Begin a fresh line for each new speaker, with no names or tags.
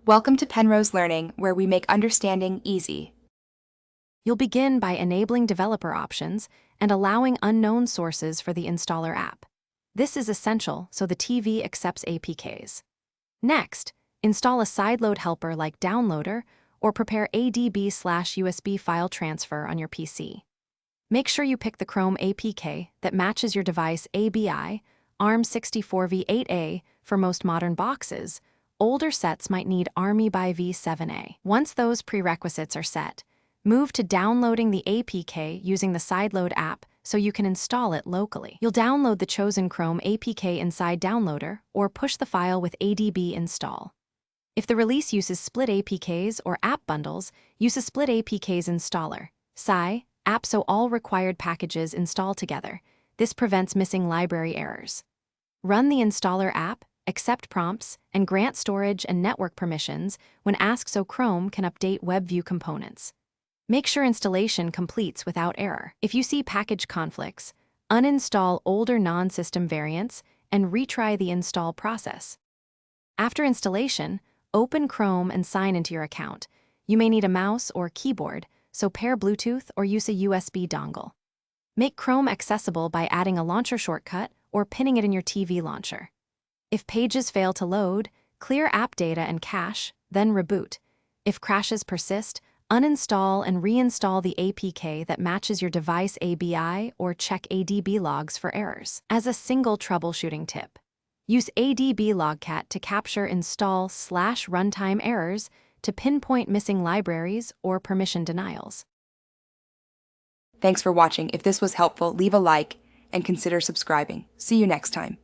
Welcome to Penrose Learning, where we make understanding easy.
You'll begin by enabling developer options and allowing unknown sources for the installer app. This is essential so the TV accepts APKs. Next, install a sideload helper like Downloader or prepare ADB/USB file transfer on your PC. Make sure you pick the Chrome APK that matches your device ABI, ARM64v8A for most modern boxes. Older sets might need ARMY by v7A. Once those prerequisites are set, move to downloading the APK using the Sideload app so you can install it locally. You'll download the chosen Chrome APK inside Downloader or push the file with ADB install. If the release uses split APKs or app bundles, use a split APKs installer, SCI, app so all required packages install together. This prevents missing library errors. Run the installer app, accept prompts, and grant storage and network permissions when asked so Chrome can update WebView components. Make sure installation completes without error. If you see package conflicts, uninstall older non-system variants and retry the install process. After installation, open Chrome and sign into your account. You may need a mouse or keyboard, so pair Bluetooth or use a USB dongle. Make Chrome accessible by adding a launcher shortcut or pinning it in your TV launcher. If pages fail to load, clear app data and cache, then reboot. If crashes persist, uninstall and reinstall the APK that matches your device ABI or check ADB logs for errors. As a single troubleshooting tip, use ADB Logcat to capture install/runtime errors to pinpoint missing libraries or permission denials.
Thanks for watching. If this was helpful, leave a like and consider subscribing. See you next time.